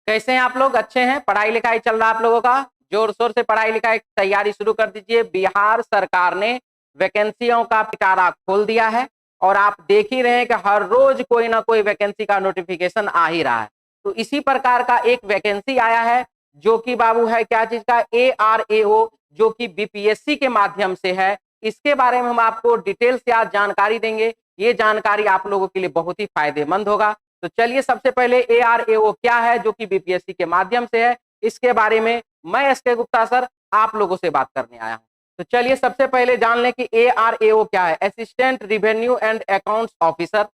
कैसे हैं आप लोग? अच्छे हैं? पढ़ाई लिखाई चल रहा है आप लोगों का? जोर शोर से पढ़ाई लिखाई तैयारी शुरू कर दीजिए। बिहार सरकार ने वैकेंसियों का पिटारा खोल दिया है और आप देख ही रहे हैं कि हर रोज कोई ना कोई वैकेंसी का नोटिफिकेशन आ ही रहा है। तो इसी प्रकार का एक वैकेंसी आया है जो कि बाबू है क्या चीज का, ARAO, जो कि बीपीएससी के माध्यम से है। इसके बारे में हम आपको डिटेल से आज जानकारी देंगे। ये जानकारी आप लोगों के लिए बहुत ही फायदेमंद होगा। तो चलिए सबसे पहले ARAO क्या है जो कि बीपीएससी के माध्यम से है, इसके बारे में मैं SK गुप्ता सर आप लोगों से बात करने आया हूं। तो चलिए सबसे पहले जान लें कि ARAO क्या है। Assistant revenue and accounts officer,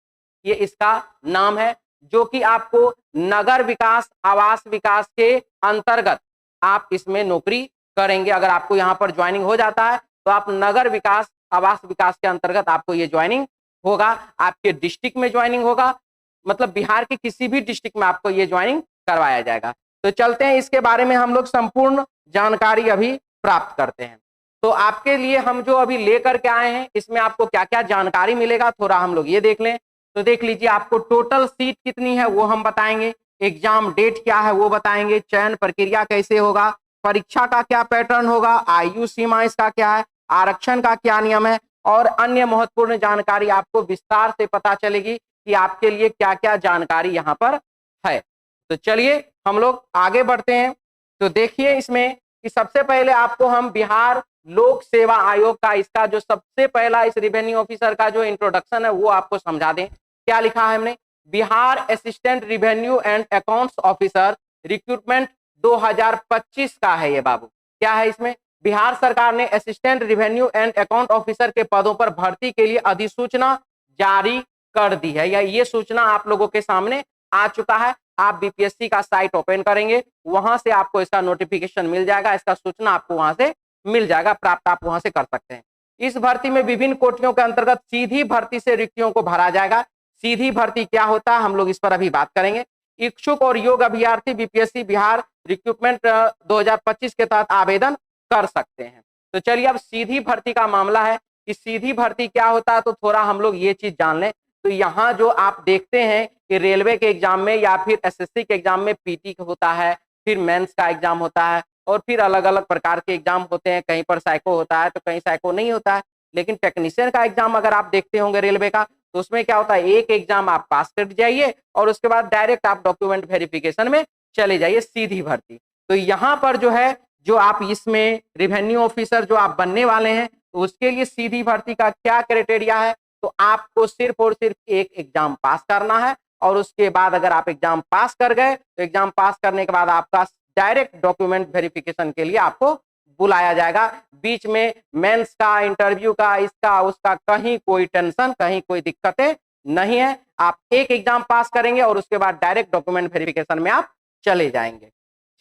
ये इसका नाम है, जो कि आपको नगर विकास आवास विकास के अंतर्गत आप इसमें नौकरी करेंगे। अगर आपको यहाँ पर ज्वाइनिंग हो जाता है तो आप नगर विकास आवास विकास के अंतर्गत आपको ये ज्वाइनिंग होगा। आपके डिस्ट्रिक्ट में ज्वाइनिंग होगा, मतलब बिहार के किसी भी डिस्ट्रिक्ट में आपको ये ज्वाइनिंग करवाया जाएगा। तो चलते हैं इसके बारे में हम लोग संपूर्ण जानकारी अभी प्राप्त करते हैं। तो आपके लिए हम जो अभी लेकर के आए हैं इसमें आपको क्या क्या जानकारी मिलेगा थोड़ा हम लोग ये देख लें। तो देख लीजिए, आपको टोटल सीट कितनी है वो हम बताएंगे, एग्जाम डेट क्या है वो बताएंगे, चयन प्रक्रिया कैसे होगा, परीक्षा का क्या पैटर्न होगा, आयु सीमा इसका क्या है, आरक्षण का क्या नियम है और अन्य महत्वपूर्ण जानकारी आपको विस्तार से पता चलेगी कि आपके लिए क्या क्या जानकारी यहाँ पर है। तो चलिए हम लोग आगे बढ़ते हैं। तो देखिए इसमें कि सबसे पहले आपको हम बिहार लोक सेवा आयोग का इसका जो सबसे पहला इस रेवेन्यू ऑफिसर का जो इंट्रोडक्शन है वो आपको समझा दें। क्या लिखा है हमने, Bihar assistant revenue and accounts officer recruitment 2025 का है ये बाबू। क्या है इसमें, बिहार सरकार ने assistant revenue and account officer के पदों पर भर्ती के लिए अधिसूचना जारी कर दी है, या ये सूचना आप लोगों के सामने आ चुका है। आप बीपीएससी का साइट ओपन करेंगे, वहां से आपको इसका नोटिफिकेशन मिल जाएगा, इसका सूचना आपको वहां से मिल जाएगा, प्राप्त आप वहां से कर सकते हैं। इस भर्ती में विभिन्न कोटियों के अंतर्गत सीधी भर्ती से रिक्तियों को भरा जाएगा। सीधी भर्ती क्या होता है हम लोग इस पर अभी बात करेंगे। इच्छुक और योग्य अभ्यर्थी बीपीएससी बिहार रिक्रूटमेंट 2025 के तहत आवेदन कर सकते हैं। तो चलिए अब सीधी भर्ती का मामला है कि सीधी भर्ती क्या होता है, तो थोड़ा हम लोग ये चीज जान लें। तो यहाँ जो आप देखते हैं कि रेलवे के एग्जाम में या फिर एसएससी के एग्जाम में पीटी होता है, फिर मेंस का एग्जाम होता है और फिर अलग अलग प्रकार के एग्जाम होते हैं। कहीं पर साइको होता है तो कहीं साइको नहीं होता है। लेकिन टेक्नीशियन का एग्जाम अगर आप देखते होंगे रेलवे का, तो उसमें क्या होता है, एक एग्जाम आप पास कर जाइए और उसके बाद डायरेक्ट आप डॉक्यूमेंट वेरिफिकेशन में चले जाइए, सीधी भर्ती। तो यहाँ पर जो है, जो आप इसमें रेवेन्यू ऑफिसर जो आप बनने वाले हैं, तो उसके लिए सीधी भर्ती का क्या क्राइटेरिया है, तो आपको सिर्फ और सिर्फ एक एग्जाम पास करना है और उसके बाद अगर आप एग्जाम पास कर गए तो एग्जाम पास करने के बाद आपका डायरेक्ट डॉक्यूमेंट वेरिफिकेशन के लिए आपको बुलाया जाएगा। बीच में मेंस का, इंटरव्यू का, इसका उसका कहीं कोई टेंशन, कहीं कोई दिक्कतें नहीं है। आप एक एग्जाम पास करेंगे और उसके बाद डायरेक्ट डॉक्यूमेंट वेरिफिकेशन में आप चले जाएंगे।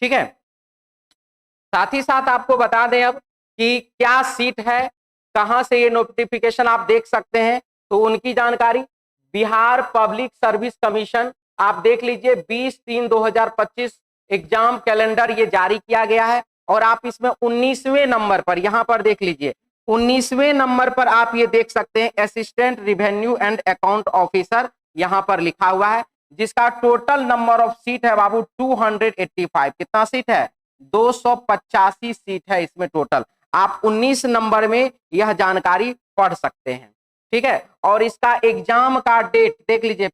ठीक है, साथ ही साथ आपको बता दें अब कि क्या सीट है, कहां से ये नोटिफिकेशन आप देख सकते हैं, तो उनकी जानकारी बिहार पब्लिक सर्विस कमीशन, आप देख लीजिए 20-3-2025 एग्जाम कैलेंडर ये जारी किया गया है और आप इसमें 19वें नंबर पर, यहां पर देख लीजिए 19वें नंबर पर आप ये देख सकते हैं assistant revenue and account officer यहां पर लिखा हुआ है, जिसका टोटल नंबर ऑफ सीट है बाबू 285। कितना सीट है, 285 सीट है इसमें टोटल। आप 19 नंबर में यह जानकारी पढ़ सकते हैं। ठीक है, और इसका एग्जाम का डेट देख लीजिए,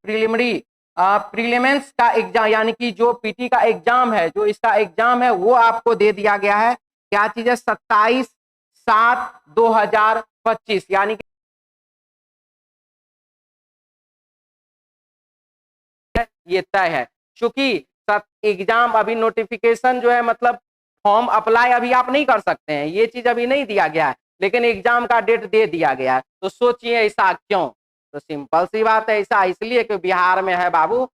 प्रीलिम्स का एग्जाम यानी कि जो पीटी का एग्जाम है, जो इसका एग्जाम है वो आपको दे दिया गया है। क्या चीज है, 27/7/2025 यानी कि ये तय है। चूंकि एग्जाम अभी नोटिफिकेशन जो है, मतलब फॉर्म अप्लाई अभी आप नहीं कर सकते हैं, ये चीज अभी नहीं दिया गया है, लेकिन एग्जाम का डेट दे दिया गया है। तो सोचिए ऐसा क्यों, तो सिंपल सी बात है, ऐसा इसलिए कि बिहार में है बाबू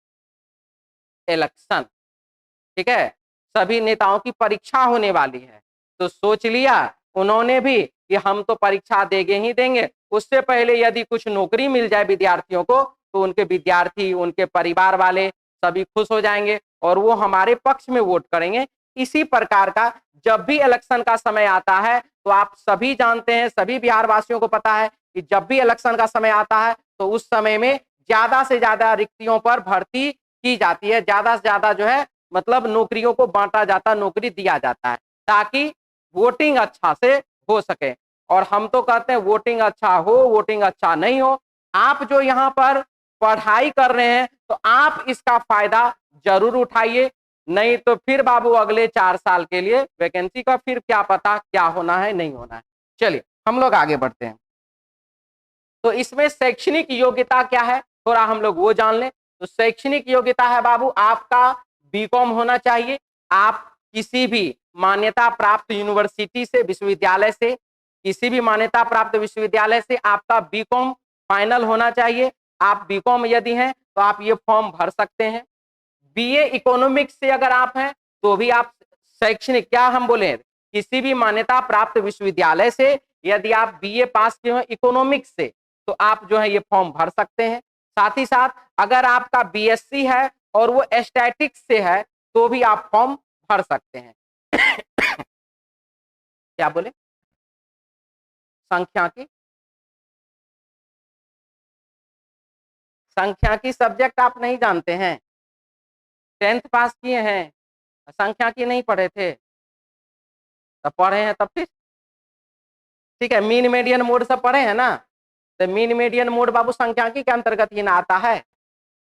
इलेक्शन। ठीक है, सभी नेताओं की परीक्षा होने वाली है, तो सोच लिया उन्होंने भी कि हम तो परीक्षा देंगे ही देंगे, उससे पहले यदि कुछ नौकरी मिल जाए विद्यार्थियों को तो उनके विद्यार्थी, उनके परिवार वाले सभी खुश हो जाएंगे और वो हमारे पक्ष में वोट करेंगे। इसी प्रकार का जब भी इलेक्शन का समय आता है, तो आप सभी जानते हैं, सभी बिहार वासियों को पता है कि जब भी इलेक्शन का समय आता है तो उस समय में ज्यादा से ज्यादा रिक्तियों पर भर्ती की जाती है, ज्यादा से ज्यादा जो है मतलब नौकरियों को बांटा जाता, नौकरी दिया जाता है ताकि वोटिंग अच्छा से हो सके। और हम तो कहते हैं वोटिंग अच्छा हो, वोटिंग अच्छा नहीं हो, आप जो यहाँ पर पढ़ाई कर रहे हैं तो आप इसका फायदा जरूर उठाइए, नहीं तो फिर बाबू अगले 4 साल के लिए वैकेंसी का फिर क्या पता क्या होना है नहीं होना है। चलिए हम लोग आगे बढ़ते हैं। तो इसमें शैक्षणिक योग्यता क्या है थोड़ा हम लोग वो जान लें। तो शैक्षणिक योग्यता है बाबू आपका बीकॉम होना चाहिए। आप किसी भी मान्यता प्राप्त यूनिवर्सिटी से, विश्वविद्यालय से, किसी भी मान्यता प्राप्त विश्वविद्यालय से आपका बीकॉम फाइनल होना चाहिए। आप बीकॉम यदि हैं तो आप ये फॉर्म भर सकते हैं। बीए इकोनॉमिक्स से अगर आप हैं तो भी आप शैक्षणिक क्या हम बोले किसी भी मान्यता प्राप्त विश्वविद्यालय से यदि आप बीए पास किए हो इकोनॉमिक्स से तो आप जो है ये फॉर्म भर सकते हैं। साथ ही साथ अगर आपका बीएससी है और वो स्टैटिक्स से है तो भी आप फॉर्म भर सकते हैं। क्या बोले संख्या की सब्जेक्ट आप नहीं जानते हैं, 10th पास किए हैं, संख्या की नहीं पढ़े थे, तब पढ़े हैं तब फिर ठीक है। मीन मीडियन मोड सब पढ़े हैं ना, तो मीन मीडियन मोड बाबू संख्याकी के अंतर्गत ही ना आता है।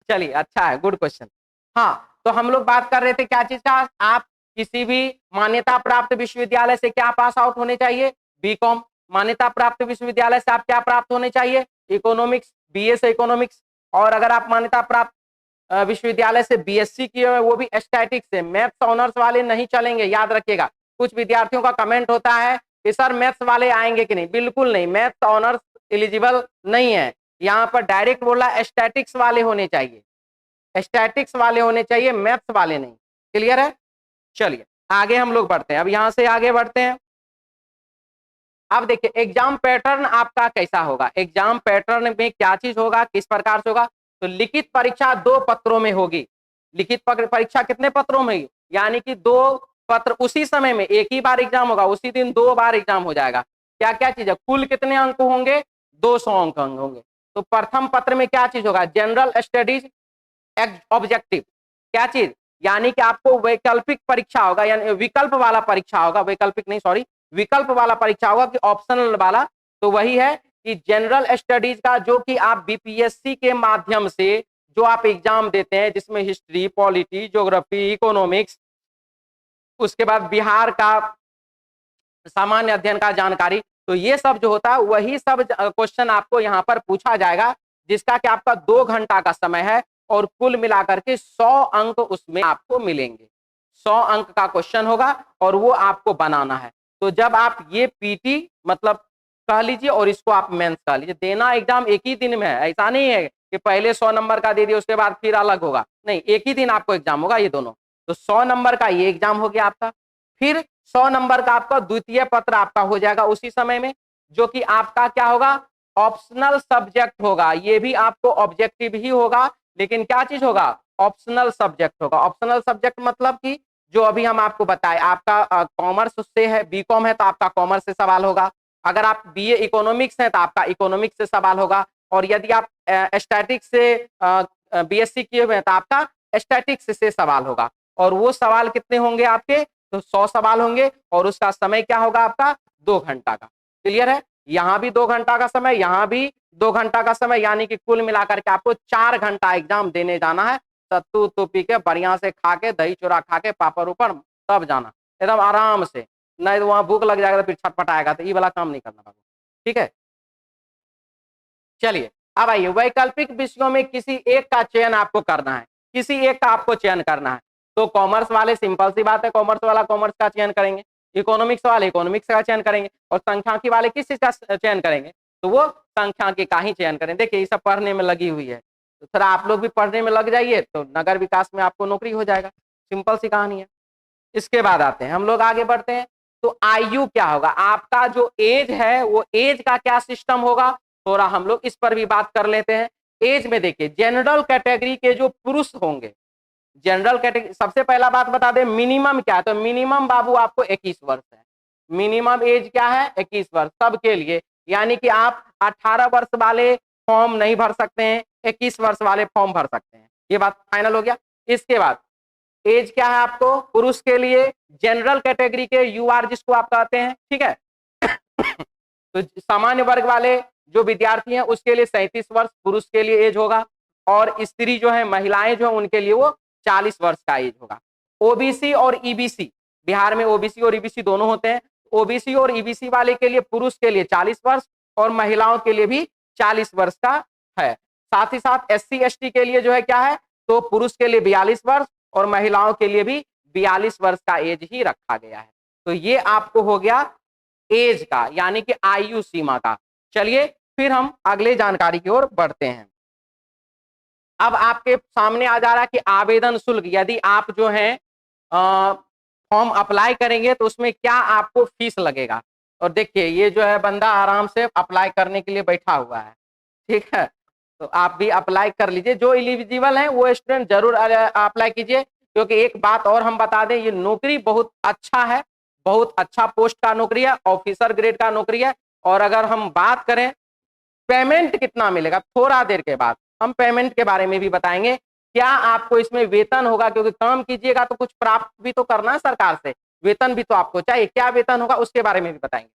चलिए अच्छा है, गुड क्वेश्चन। हाँ तो हम लोग बात कर रहे थे क्या चीज का, आप किसी भी मान्यता प्राप्त विश्वविद्यालय से क्या पास आउट होने चाहिए, बीकॉम। मान्यता प्राप्त विश्वविद्यालय से आप क्या प्राप्त होने चाहिए, इकोनॉमिक्स, बीए से इकोनॉमिक्स। और अगर आप मान्यता प्राप्त विश्वविद्यालय से बीएससी किए हुए वो भी स्टैटिक्स से, मैथ्स ऑनर्स वाले नहीं चलेंगे, याद रखिएगा। कुछ विद्यार्थियों का कमेंट होता है कि सर मैथ्स वाले आएंगे कि नहीं, बिल्कुल नहीं, मैथ्स ऑनर्स एलिजिबल नहीं है। यहाँ पर डायरेक्ट बोला स्टैटिक्स वाले होने चाहिए, स्टैटिक्स वाले होने चाहिए, मैथ्स वाले नहीं। क्लियर है। चलिए आगे हम लोग बढ़ते हैं, अब यहां से आगे बढ़ते हैं। अब देखिए एग्जाम पैटर्न आपका कैसा होगा, एग्जाम पैटर्न में क्या चीज होगा, किस प्रकार से होगा। तो लिखित परीक्षा 2 पत्रों में होगी। लिखित परीक्षा कितने पत्रों में, यानी कि 2 पत्र, उसी समय में एक ही बार एग्जाम होगा, उसी दिन 2 बार एग्जाम हो जाएगा। क्या क्या चीज है, कुल कितने अंक होंगे, 200 अंक होंगे। तो प्रथम पत्र में क्या चीज होगा, जनरल स्टडीज ऑब्जेक्टिव, क्या चीज, यानी कि आपको वैकल्पिक परीक्षा होगा, यानी विकल्प वाला परीक्षा होगा, वैकल्पिक नहीं सॉरी विकल्प वाला परीक्षा होगा कि ऑप्शनल वाला। तो वही है कि जनरल स्टडीज का जो कि आप बीपीएससी के माध्यम से जो आप एग्जाम देते हैं, जिसमें हिस्ट्री, पॉलिटी, ज्योग्राफी, इकोनॉमिक्स, उसके बाद बिहार का सामान्य अध्ययन का जानकारी, तो ये सब जो होता है वही सब क्वेश्चन आपको यहाँ पर पूछा जाएगा, जिसका कि आपका 2 घंटा का समय है और कुल मिलाकर के 100 अंक उसमें आपको मिलेंगे। 100 अंक का क्वेश्चन होगा और वो आपको बनाना है। तो जब आप ये पीटी मतलब कह लीजिए और इसको आप मेंस कह लीजिए, देना एग्जाम एक ही दिन में है, ऐसा नहीं है कि पहले 100 नंबर का दे दिए उसके बाद फिर अलग होगा, नहीं, एक ही दिन आपको एग्जाम होगा ये दोनों। तो 100 नंबर का ये एग्जाम हो गया आपका, फिर 100 नंबर का आपका द्वितीय पत्र आपका हो जाएगा उसी समय में, जो कि आपका क्या होगा, ऑप्शनल सब्जेक्ट होगा। ये भी आपको ऑब्जेक्टिव ही होगा, लेकिन क्या चीज होगा, ऑप्शनल सब्जेक्ट होगा। ऑप्शनल सब्जेक्ट मतलब कि जो अभी हम आपको बताए, आपका कॉमर्स से है, बीकॉम है तो आपका कॉमर्स से सवाल होगा, अगर आप बीए इकोनॉमिक्स है तो आपका इकोनॉमिक्स से सवाल होगा, और यदि आप स्टैटिक्स से बीएससी किए हुए हैं तो आपका स्टैटिक्स से सवाल होगा। और वो सवाल कितने होंगे आपके, तो 100 सवाल होंगे और उसका समय क्या होगा आपका, 2 घंटा का। क्लियर है, यहाँ भी 2 घंटा का समय, यहाँ भी 2 घंटा का समय, यानी कि कुल मिलाकर के आपको 4 घंटा एग्जाम देने जाना है। सत्तू उत्तू पी के बढ़िया से खा के, दही चूरा खा के, पापड़ ऊपर, तब जाना एकदम आराम से, नहीं तो वहां भूख लग जाएगा तो फिर छटपटाएगा, तो ये वाला काम नहीं करना बाबू, ठीक है। चलिए अब आइए, वैकल्पिक विषयों में किसी एक का चयन आपको करना है, किसी एक का आपको चयन करना है। तो कॉमर्स वाले सिंपल सी बात है, कॉमर्स वाला कॉमर्स का चयन करेंगे, इकोनॉमिक्स वाले इकोनॉमिक्स का चयन करेंगे, और संख्याकी वाले किस चीज का चयन करेंगे, तो वो संख्याकी का ही चयन करें। देखिए ये सब पढ़ने में लगी हुई है, तो थोड़ा आप लोग भी पढ़ने में लग जाइए तो नगर विकास में आपको नौकरी हो जाएगा, सिंपल सी कहानी है। इसके बाद आते हैं हम लोग आगे बढ़ते हैं। तो आयु क्या होगा, आपका जो एज है वो एज का क्या सिस्टम होगा, थोड़ा हम लोग इस पर भी बात कर लेते हैं। एज में देखिए जनरल कैटेगरी के जो पुरुष होंगे, जनरल कैटेगरी, सबसे पहला बात बता दें मिनिमम क्या है, तो मिनिमम बाबू आपको 21 वर्ष है। मिनिमम एज क्या है, 21 वर्ष सबके लिए, यानी कि आप 18 वर्ष वाले फॉर्म नहीं भर सकते हैं, 21 वर्ष वाले फॉर्म भर सकते हैं। ये बात फाइनल हो गया। इसके बाद एज क्या है आपको, पुरुष के लिए जनरल कैटेगरी के यूआर जिसको आप कहते हैं, ठीक है। तो सामान्य वर्ग वाले जो विद्यार्थी हैं उसके लिए 37 वर्ष पुरुष के लिए एज होगा, और स्त्री जो है महिलाएं जो है उनके लिए वो 40 वर्ष का एज होगा। ओबीसी और ईबीसी, बिहार में ओबीसी और ईबीसी दोनों होते हैं। ओबीसी और ईबीसी वाले के लिए पुरुष के लिए 40 वर्ष और महिलाओं के लिए भी 40 वर्ष का है। साथ ही साथ एससी एसटी के लिए जो है क्या है, तो पुरुष के लिए 42 वर्ष और महिलाओं के लिए भी 42 वर्ष का एज ही रखा गया है। तो ये आपको हो गया एज का, यानी कि आयु सीमा का। चलिए फिर हम अगले जानकारी की ओर बढ़ते हैं। अब आपके सामने आ जा रहा है कि आवेदन शुल्क, यदि आप जो है फॉर्म अप्लाई करेंगे तो उसमें क्या आपको फीस लगेगा। और देखिए ये जो है बंदा आराम से अप्लाई करने के लिए बैठा हुआ है, ठीक है। तो आप भी अप्लाई कर लीजिए, जो एलिजिबल है वो स्टूडेंट जरूर अप्लाई कीजिए, क्योंकि एक बात और हम बता दें, ये नौकरी बहुत अच्छा है, बहुत अच्छा पोस्ट का नौकरी है, ऑफिसर ग्रेड का नौकरी है। और अगर हम बात करें पेमेंट कितना मिलेगा, थोड़ा देर के बाद हम पेमेंट के बारे में भी बताएंगे। क्या आपको इसमें वेतन होगा, क्योंकि काम कीजिएगा तो कुछ प्राप्त भी तो करना है सरकार से, वेतन भी तो आपको चाहिए। क्या वेतन होगा उसके बारे में भी बताएंगे।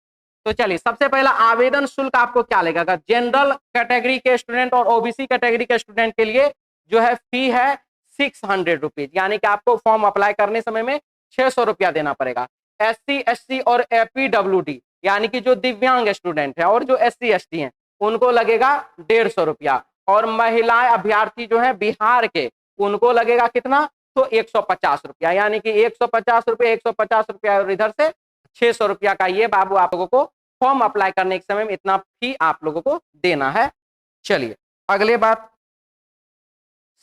तो चलिए सबसे पहला आवेदन शुल्क आपको क्या लगेगा। जनरल कैटेगरी के स्टूडेंट और ओबीसी कैटेगरी के स्टूडेंट के लिए जो है फी है 600 रुपीज, यानी कि आपको फॉर्म अप्लाई करने समय में 600 रुपया देना पड़ेगा। एससी एसटी और एपीडब्ल्यूडी यानी कि जो दिव्यांग स्टूडेंट है और जो एससी एसटी हैं उनको लगेगा 150 रुपया, और महिलाएं अभ्यर्थी जो है बिहार के उनको लगेगा कितना, तो 150 रुपया, यानी कि 150 रुपया 150 रुपया और इधर से 600 रुपया का ये बाबू आप लोगों को फॉर्म अप्लाई करने के समय में इतना फी आप लोगों को देना है। चलिए अगले बात,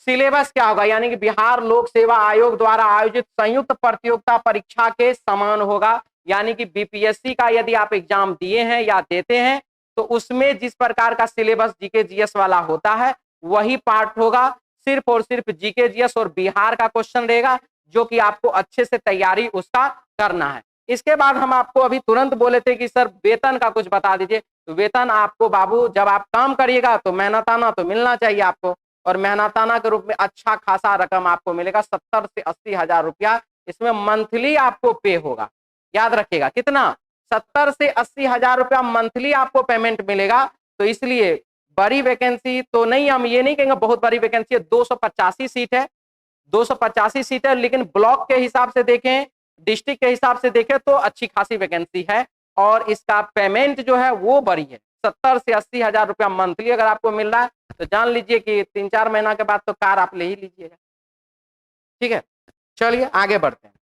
सिलेबस क्या होगा, यानी कि बिहार लोक सेवा आयोग द्वारा आयोजित संयुक्त प्रतियोगिता परीक्षा के समान होगा। यानी कि बीपीएससी का यदि आप एग्जाम दिए हैं या देते हैं तो उसमें जिस प्रकार का सिलेबस जीके जीएस वाला होता है वही पार्ट होगा। सिर्फ और सिर्फ जीके जीएस और बिहार का क्वेश्चन रहेगा, जो कि आपको अच्छे से तैयारी उसका करना है। इसके बाद हम आपको अभी तुरंत बोले थे कि सर वेतन का कुछ बता दीजिए। तो वेतन आपको बाबू जब आप काम करिएगा तो मेहनताना तो मिलना चाहिए आपको, और मेहनताना के रूप में अच्छा खासा रकम आपको मिलेगा, 70 से 80 हजार रुपया इसमें मंथली आपको पे होगा। याद रखिएगा कितना, 70 से 80 हजार रुपया मंथली आपको पेमेंट मिलेगा। तो इसलिए बड़ी वैकेंसी तो नहीं, हम ये नहीं कहेंगे बहुत बड़ी वैकेंसी है, 285 सीट है, 285 सीट है, लेकिन ब्लॉक के हिसाब से देखें, डिस्ट्रिक्ट के हिसाब से देखें तो अच्छी खासी वैकेंसी है। और इसका पेमेंट जो है वो बड़ी है, 70 से 80 हजार रुपया मंथली अगर आपको मिल रहा है तो जान लीजिए कि 3-4 महीना के बाद तो कार आप ले ही लीजिएगा। ठीक है, चलिए आगे बढ़ते हैं।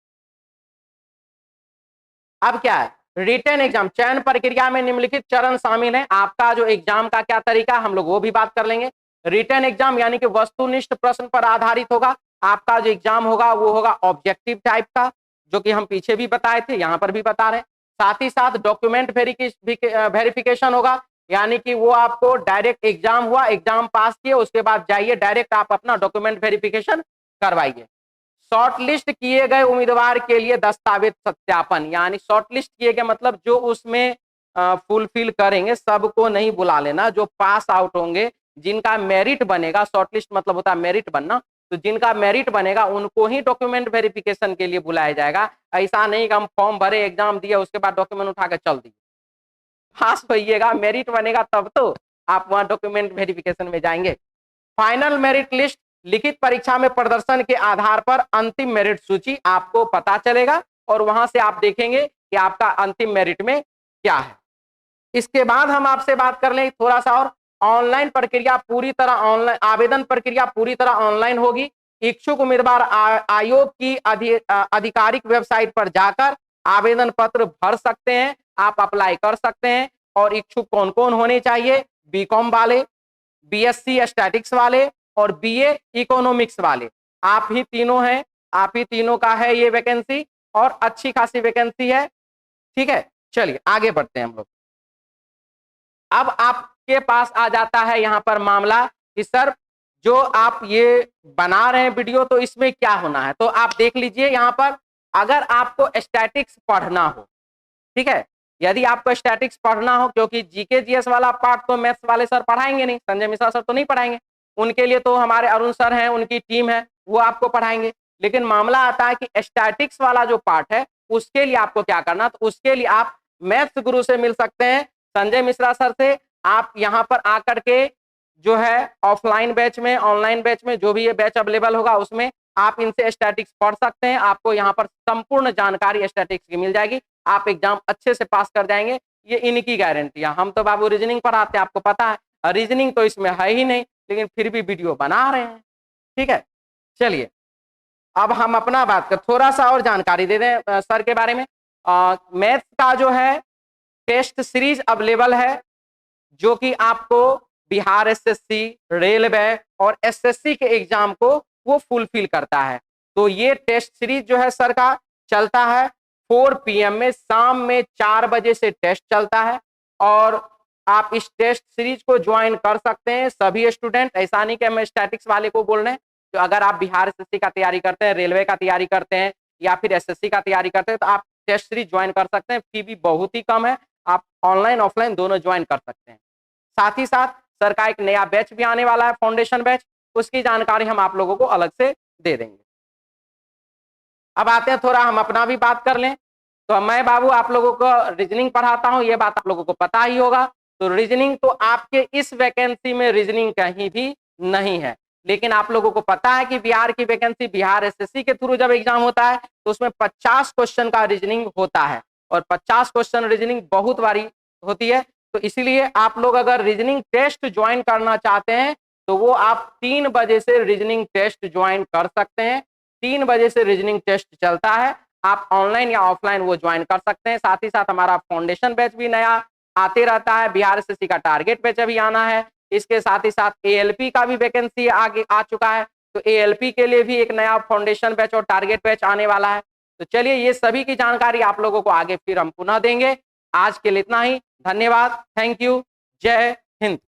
अब क्या है, रिटन एग्जाम चयन प्रक्रिया में निम्नलिखित चरण शामिल हैं। आपका जो एग्जाम का क्या तरीका हम लोग वो भी बात कर लेंगे। रिटन एग्जाम यानी कि वस्तुनिष्ठ प्रश्न पर आधारित होगा। आपका जो एग्जाम होगा वो होगा ऑब्जेक्टिव टाइप का, जो कि हम पीछे भी बताए थे, यहाँ पर भी बता रहे हैं। साथ ही साथ डॉक्यूमेंट वेरिफिकेशन होगा, यानी कि वो आपको डायरेक्ट एग्जाम हुआ, एग्जाम पास किए, उसके बाद जाइए डायरेक्ट आप अपना डॉक्यूमेंट वेरिफिकेशन करवाइए। शॉर्टलिस्ट किए गए उम्मीदवार के लिए दस्तावेज सत्यापन, यानी शॉर्टलिस्ट किए गए मतलब जो उसमें फुलफिल करेंगे, सबको नहीं बुला लेना, जो पास आउट होंगे, जिनका मेरिट बनेगा, शॉर्टलिस्ट मतलब होता है मेरिट बनना, तो जिनका मेरिट बनेगा उनको ही डॉक्यूमेंट वेरिफिकेशन के लिए बुलाया जाएगा। ऐसा नहीं कि हम फॉर्म भरे एग्जाम दिए उसके बाद डॉक्यूमेंट उठा के चल दिए। पास होइएगा, मेरिट बनेगा तब तो आप वहां डॉक्यूमेंट वेरिफिकेशन में जाएंगे। फाइनल मेरिट लिस्ट, लिखित परीक्षा में प्रदर्शन के आधार पर अंतिम मेरिट सूची आपको पता चलेगा, और वहां से आप देखेंगे कि आपका अंतिम मेरिट में क्या है। इसके बाद हम आपसे बात कर लें थोड़ा सा और, ऑनलाइन प्रक्रिया पूरी तरह ऑनलाइन, आवेदन प्रक्रिया पूरी तरह ऑनलाइन होगी। इच्छुक उम्मीदवार आयोग की आधिकारिक वेबसाइट पर जाकर आवेदन पत्र भर सकते हैं, आप अप्लाई कर सकते हैं। और इच्छुक कौन कौन होने चाहिए, बीकॉम वाले, बीएससी स्टैटिक्स वाले और बीए इकोनॉमिक्स वाले, आप ही तीनों हैं, आप ही तीनों का है ये वैकेंसी, और अच्छी खासी वैकेंसी है। ठीक है, चलिए आगे बढ़ते हैं हम लोग। अब आपके पास आ जाता है यहाँ पर मामला कि सर जो आप ये बना रहे हैं वीडियो, तो इसमें क्या होना है। तो आप देख लीजिए यहाँ पर, अगर आपको स्टैटिक्स पढ़ना हो, ठीक है, यदि आपको स्टैटिक्स पढ़ना हो, क्योंकि जीके जीएस वाला पार्ट तो मैथ्स वाले सर पढ़ाएंगे नहीं, संजय मिश्रा सर तो नहीं पढ़ाएंगे, उनके लिए तो हमारे अरुण सर हैं, उनकी टीम है, वो आपको पढ़ाएंगे। लेकिन मामला आता है कि स्टैटिक्स वाला जो पार्ट है उसके लिए आपको क्या करना, तो उसके लिए आप मैथ्स गुरु से मिल सकते हैं, संजय मिश्रा सर से। आप यहाँ पर आकर के जो है ऑफलाइन बैच में, ऑनलाइन बैच में, जो भी ये बैच अवेलेबल होगा उसमें आप इनसे स्टैटिक्स पढ़ सकते हैं। आपको यहाँ पर संपूर्ण जानकारी स्टैटिक्स की मिल जाएगी, आप एग्जाम अच्छे से पास कर जाएंगे, ये इनकी गारंटी है। हम तो बाबू रीजनिंग पढ़ाते हैं, आपको पता है, रीजनिंग तो इसमें है ही नहीं, लेकिन फिर भी वीडियो बना रहे हैं। ठीक है, चलिए अब हम अपना बात कर, थोड़ा सा और जानकारी दे दें सर के बारे में। मैथ्स का जो है टेस्ट सीरीज अवेलेबल है, जो कि आपको बिहार एसएससी, रेलवे और एसएससी के एग्जाम को वो फुलफिल करता है। तो ये टेस्ट सीरीज जो है सर का चलता है 4 PM में, शाम में 4 बजे से टेस्ट चलता है। और आप इस टेस्ट सीरीज को ज्वाइन कर सकते हैं सभी स्टूडेंट। ऐसा नहीं कि हम स्टैटिक्स वाले को बोल रहे हैं, तो अगर आप बिहार एसएससी का तैयारी करते हैं, रेलवे का तैयारी करते हैं या फिर एसएससी का तैयारी करते हैं, तो आप टेस्ट सीरीज ज्वाइन कर सकते हैं। फी भी बहुत ही कम है, आप ऑनलाइन ऑफलाइन दोनों ज्वाइन कर सकते हैं। साथ ही साथ सर का एक नया बैच भी आने वाला है, फाउंडेशन बैच, उसकी जानकारी हम आप लोगों को अलग से दे देंगे। अब आते हैं, थोड़ा हम अपना भी बात कर लें। तो मैं बाबू आप लोगों को रीजनिंग पढ़ाता हूं, ये बात आप लोगों को पता ही होगा। तो रीजनिंग तो आपके इस वैकेंसी में रीजनिंग कहीं भी नहीं है, लेकिन आप लोगों को पता है कि बिहार की वैकेंसी, बिहार एसएससी के थ्रू जब एग्जाम होता है तो उसमें 50 क्वेश्चन का रीजनिंग होता है, और 50 क्वेश्चन रीजनिंग बहुत बारी होती है। तो इसीलिए आप लोग अगर रीजनिंग टेस्ट ज्वाइन करना चाहते हैं तो वो आप 3 बजे से रीजनिंग टेस्ट ज्वाइन कर सकते हैं। 3 बजे से रीजनिंग टेस्ट चलता है, आप ऑनलाइन या ऑफलाइन वो ज्वाइन कर सकते हैं। साथ ही साथ हमारा फाउंडेशन बैच भी नया आते रहता है, बिहार एसएससी का टारगेट बैच अभी आना है। इसके साथ ही साथ एएलपी का भी वैकेंसी आगे आ चुका है, तो एएलपी के लिए भी एक नया फाउंडेशन बैच और टारगेट बैच आने वाला है। तो चलिए ये सभी की जानकारी आप लोगों को आगे फिर हम पुनः देंगे। आज के लिए इतना ही, धन्यवाद, थैंक यू, जय हिंद।